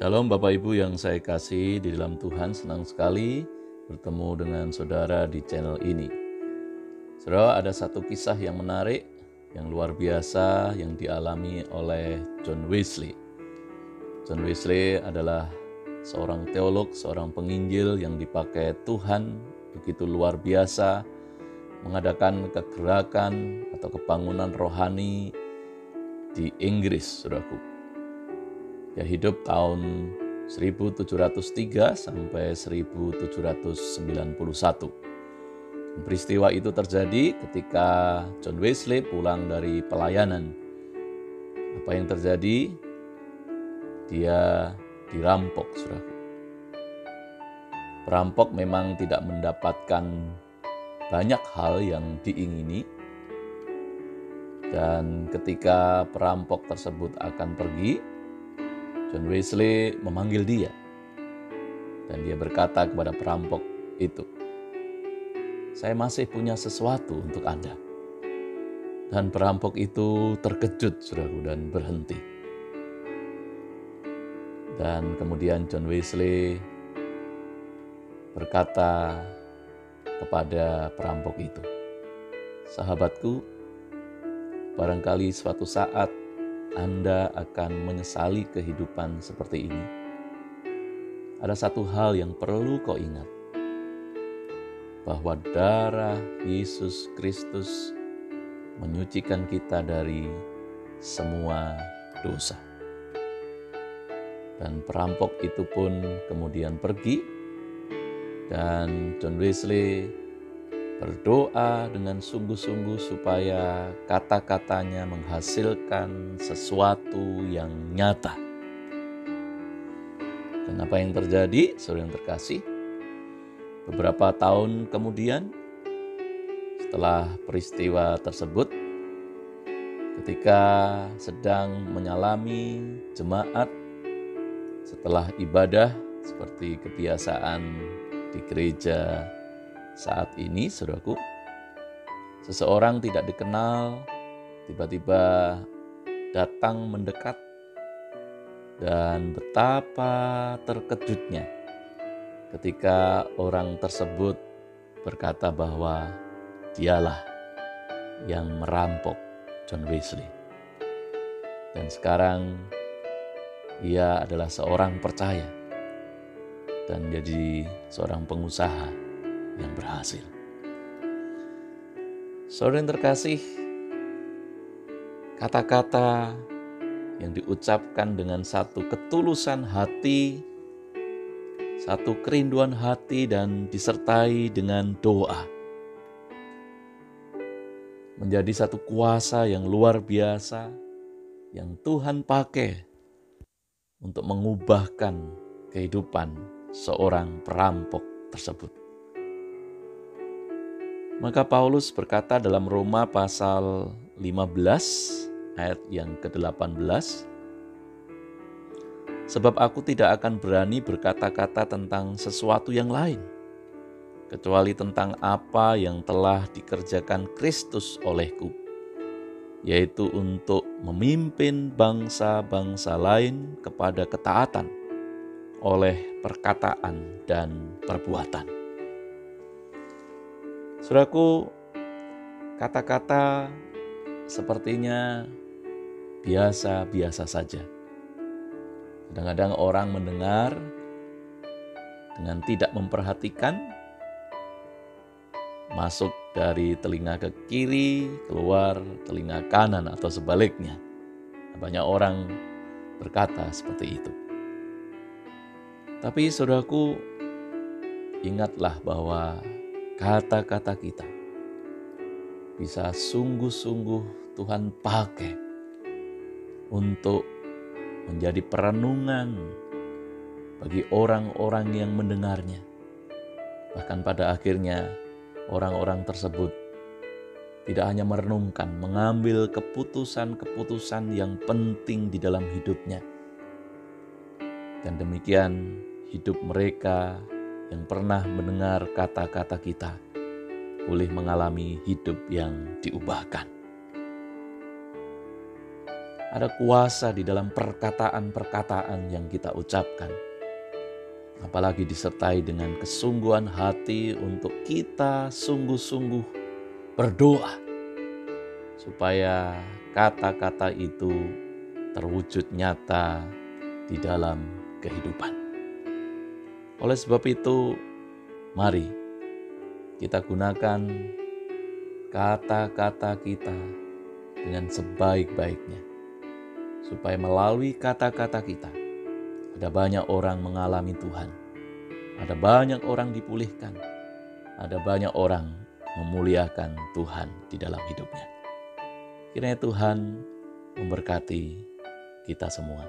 Shalom Bapak Ibu yang saya kasih di dalam Tuhan, senang sekali bertemu dengan saudara di channel ini. Saudara, ada satu kisah yang menarik, yang luar biasa yang dialami oleh John Wesley. John Wesley adalah seorang teolog, seorang penginjil yang dipakai Tuhan begitu luar biasa, mengadakan kegerakan atau kebangunan rohani di Inggris, saudaraku. Dia hidup tahun 1703 sampai 1791. Peristiwa itu terjadi ketika John Wesley pulang dari pelayanan. Apa yang terjadi? Dia dirampok, saudaraku. Perampok memang tidak mendapatkan banyak hal yang diingini. Dan ketika perampok tersebut akan pergi, John Wesley memanggil dia. Dan dia berkata kepada perampok itu, "Saya masih punya sesuatu untuk Anda." Dan perampok itu terkejut, saudaraku, dan berhenti. Dan kemudian John Wesley berkata kepada perampok itu, "Sahabatku, barangkali suatu saat Anda akan menyesali kehidupan seperti ini. Ada satu hal yang perlu kau ingat, bahwa darah Yesus Kristus menyucikan kita dari semua dosa." Dan perampok itu pun kemudian pergi, dan John Wesley berdoa dengan sungguh-sungguh supaya kata-katanya menghasilkan sesuatu yang nyata. Dan apa yang terjadi, saudara yang terkasih? Beberapa tahun kemudian, setelah peristiwa tersebut, ketika sedang menyalami jemaat setelah ibadah seperti kebiasaan di gereja saat ini, saudaraku, seseorang tidak dikenal tiba-tiba datang mendekat, dan betapa terkejutnya ketika orang tersebut berkata bahwa dialah yang merampok John Wesley. Dan sekarang ia adalah seorang percaya dan jadi seorang pengusaha yang berhasil. Saudara yang terkasih, kata-kata yang diucapkan dengan satu ketulusan hati, satu kerinduan hati, dan disertai dengan doa, menjadi satu kuasa yang luar biasa yang Tuhan pakai untuk mengubahkan kehidupan seorang perampok tersebut. Maka Paulus berkata dalam Roma pasal 15 ayat yang ke-18, "Sebab aku tidak akan berani berkata-kata tentang sesuatu yang lain, kecuali tentang apa yang telah dikerjakan Kristus olehku, yaitu untuk memimpin bangsa-bangsa lain kepada ketaatan oleh perkataan dan perbuatan." Saudaraku, kata-kata sepertinya biasa-biasa saja. Kadang-kadang orang mendengar dengan tidak memperhatikan, masuk dari telinga ke kiri, keluar telinga kanan, atau sebaliknya. Banyak orang berkata seperti itu. Tapi saudaraku, ingatlah bahwa kata-kata kita bisa sungguh-sungguh Tuhan pakai untuk menjadi perenungan bagi orang-orang yang mendengarnya. Bahkan pada akhirnya orang-orang tersebut tidak hanya merenungkan, mengambil keputusan-keputusan yang penting di dalam hidupnya. Dan demikian hidup mereka yang pernah mendengar kata-kata kita boleh mengalami hidup yang diubahkan. Ada kuasa di dalam perkataan-perkataan yang kita ucapkan. Apalagi disertai dengan kesungguhan hati untuk kita sungguh-sungguh berdoa. Supaya kata-kata itu terwujud nyata di dalam kehidupan. Oleh sebab itu, mari kita gunakan kata-kata kita dengan sebaik-baiknya. Supaya melalui kata-kata kita, ada banyak orang mengalami Tuhan. Ada banyak orang dipulihkan. Ada banyak orang memuliakan Tuhan di dalam hidupnya. Kiranya Tuhan memberkati kita semua.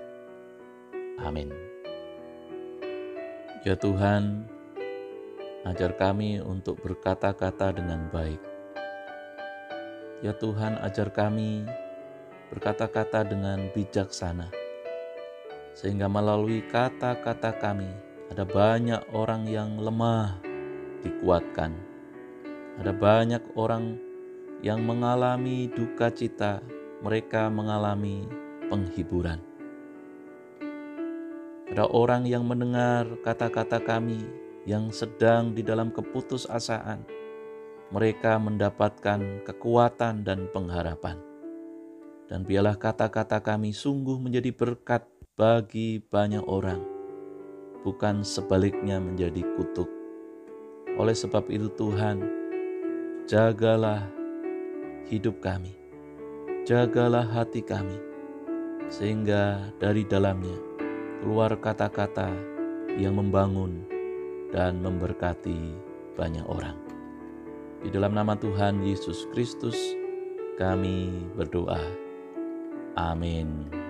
Amin. Ya Tuhan, ajar kami untuk berkata-kata dengan baik. Ya Tuhan, ajar kami berkata-kata dengan bijaksana, sehingga melalui kata-kata kami ada banyak orang yang lemah dikuatkan. Ada banyak orang yang mengalami duka cita, mereka mengalami penghiburan. Ada orang yang mendengar kata-kata kami yang sedang di dalam keputusasaan, mereka mendapatkan kekuatan dan pengharapan. Dan biarlah kata-kata kami sungguh menjadi berkat bagi banyak orang, bukan sebaliknya menjadi kutuk. Oleh sebab itu Tuhan, jagalah hidup kami, jagalah hati kami, sehingga dari dalamnya keluar kata-kata yang membangun dan memberkati banyak orang. Di dalam nama Tuhan Yesus Kristus kami berdoa. Amin.